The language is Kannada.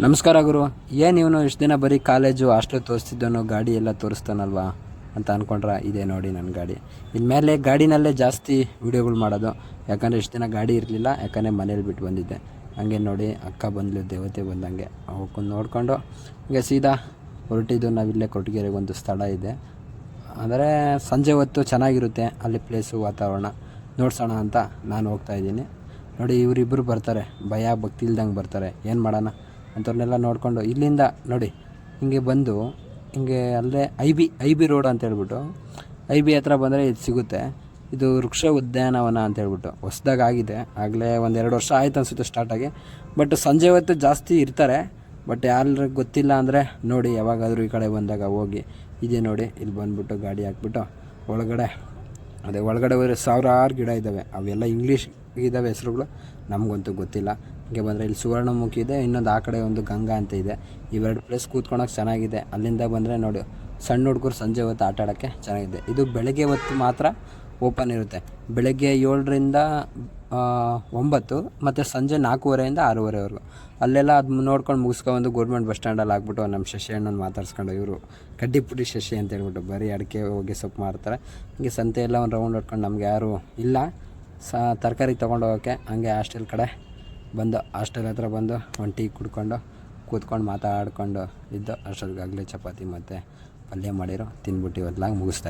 ನಮಸ್ಕಾರ ಗುರು. ಏನು ಇವನು ಇಷ್ಟು ದಿನ ಬರೀ ಕಾಲೇಜು ಹಾಸ್ಟೆಲ್ ತೋರಿಸ್ತಿದ್ದನು, ಗಾಡಿ ಎಲ್ಲ ತೋರಿಸ್ತಾನಲ್ವಾ ಅಂತ ಅಂದ್ಕೊಂಡ್ರೆ ಇದೇ ನೋಡಿ ನನ್ನ ಗಾಡಿ. ಇನ್ಮೇಲೆ ಗಾಡಿನಲ್ಲೇ ಜಾಸ್ತಿ ವೀಡಿಯೋಗಳು ಮಾಡೋದು, ಯಾಕಂದರೆ ಇಷ್ಟು ದಿನ ಗಾಡಿ ಇರಲಿಲ್ಲ, ಯಾಕಂದರೆ ಮನೇಲಿ ಬಿಟ್ಟು ಬಂದಿದ್ದೆ. ಹಂಗೆ ನೋಡಿ ಅಕ್ಕ ಬಂದಳು, ದೇವತೆ ಬಂದಂಗೆ ಅವಕ್ಕನ್ನು ನೋಡಿಕೊಂಡು ಹಂಗೆ ಸೀದಾ ಹೊರಟಿದ್ದು. ನಾವಿಲ್ಲೇ ಕೊಟ್ಟಿಗೆರೆಗೆ ಒಂದು ಸ್ಥಳ ಇದೆ, ಅಂದರೆ ಸಂಜೆ ಹೊತ್ತು ಚೆನ್ನಾಗಿರುತ್ತೆ ಅಲ್ಲಿ ಪ್ಲೇಸು, ವಾತಾವರಣ ನೋಡ್ಸೋಣ ಅಂತ ನಾನು ಹೋಗ್ತಾಯಿದ್ದೀನಿ. ನೋಡಿ ಇವರಿಬ್ಬರು ಬರ್ತಾರೆ, ಭಯ ಭಕ್ತಿ ಇಲ್ದಂಗೆ ಬರ್ತಾರೆ. ಏನು ಮಾಡೋಣ ಅಂಥವ್ರನ್ನೆಲ್ಲ ನೋಡಿಕೊಂಡು ಇಲ್ಲಿಂದ ನೋಡಿ ಹಿಂಗೆ ಬಂದು ಹಿಂಗೆ ಅಲ್ಲೇ ಐ ಬಿ ರೋಡ್ ಅಂತ ಹೇಳ್ಬಿಟ್ಟು ಐ ಬಿ ಹತ್ರ ಬಂದರೆ ಇದು ಸಿಗುತ್ತೆ. ಇದು ವೃಕ್ಷ ಉದ್ಯಾನವನ ಅಂತ ಹೇಳ್ಬಿಟ್ಟು ಹೊಸ್ದಾಗಿ ಆಗಿದೆ, ಆಗಲೇ 1-2 ವರ್ಷ ಆಯ್ತು ಅನಿಸುತ್ತೆ ಸ್ಟಾರ್ಟಾಗಿ. ಬಟ್ ಸಂಜೆ ಹೊತ್ತು ಜಾಸ್ತಿ ಇರ್ತಾರೆ, ಬಟ್ ಯಾರಿಗೆ ಗೊತ್ತಿಲ್ಲ ಅಂದರೆ ನೋಡಿ ಯಾವಾಗಾದರೂ ಈ ಕಡೆ ಬಂದಾಗ ಹೋಗಿ. ಇದೇ ನೋಡಿ ಇಲ್ಲಿ ಬಂದುಬಿಟ್ಟು ಗಾಡಿ ಹಾಕ್ಬಿಟ್ಟು ಒಳಗಡೆ ಹೋದರೆ ಸಾವಿರಾರು ಗಿಡ ಇದ್ದಾವೆ, ಅವೆಲ್ಲ ಇಂಗ್ಲೀಷ್ ಇದ್ದಾವೆ ಹೆಸರುಗಳು, ನಮಗಂತೂ ಗೊತ್ತಿಲ್ಲ. ಹೀಗೆ ಬಂದರೆ ಇಲ್ಲಿ ಸುವರ್ಣಮುಖಿ ಇದೆ, ಇನ್ನೊಂದು ಆ ಕಡೆ ಒಂದು ಗಂಗಾ ಅಂತ ಇದೆ. ಇವೆರಡು ಪ್ಲೇಸ್ ಕೂತ್ಕೊಳಕ್ಕೆ ಚೆನ್ನಾಗಿದೆ. ಅಲ್ಲಿಂದ ಬಂದರೆ ನೋಡಿ ಸಣ್ಣ ಹುಡುಗರು ಸಂಜೆ ಹೊತ್ತು ಆಟ ಆಡೋಕ್ಕೆ ಚೆನ್ನಾಗಿದೆ. ಇದು ಬೆಳಗ್ಗೆ ಹೊತ್ತು ಮಾತ್ರ ಓಪನ್ ಇರುತ್ತೆ, ಬೆಳಗ್ಗೆ 7ರಿಂದ 9 ಮತ್ತು ಸಂಜೆ 4:30ಇಂದ 6:30ವರೆಗೂ. ಅಲ್ಲೆಲ್ಲ ಅದು ನೋಡ್ಕೊಂಡು ಮುಗಿಸ್ಕೊಂಡು ಗೌರ್ಮೆಂಟ್ ಬಸ್ ಸ್ಟ್ಯಾಂಡಲ್ಲಿ ಆಗ್ಬಿಟ್ಟು ನಮ್ಮ ಶಶಿ ಅಣ್ಣನ ಮಾತಾಡ್ಸ್ಕೊಂಡು, ಇವರು ಕಡ್ಡಿಪುಡಿ ಶಶಿ ಅಂತ ಹೇಳ್ಬಿಟ್ಟು ಬರೀ ಅಡಿಕೆ ಹೋಗಿ ಸೊಪ್ಪು ಮಾರ್ತಾರೆ. ಹೀಗೆ ಸಂತೆ ಎಲ್ಲ ಒಂದು ರೌಂಡ್ ಹೊಡ್ಕೊಂಡು ನಮ್ಗೆ ಯಾರೂ ಇಲ್ಲ ತರಕಾರಿ ತೊಗೊಂಡು ಹೋಗೋಕ್ಕೆ. ಹಂಗೆ ಹಾಸ್ಟೆಲ್ ಕಡೆ ಬಂದು ಹಾಸ್ಟೆಲ್ ಹತ್ರ ಬಂದು ಒಂದು ಟೀ ಕುಡ್ಕೊಂಡು ಕೂತ್ಕೊಂಡು ಮಾತಾಡ್ಕೊಂಡು ಇದ್ದು. ಅಷ್ಟೊತ್ತಿಗಾಗಲೇ ಚಪಾತಿ ಮತ್ತು ಪಲ್ಯ ಮಾಡಿರೋ ತಿಂದ್ಬಿಟ್ಟು ಇವತ್ತಲಾಗಿ ಮುಗಿಸ್ತಾ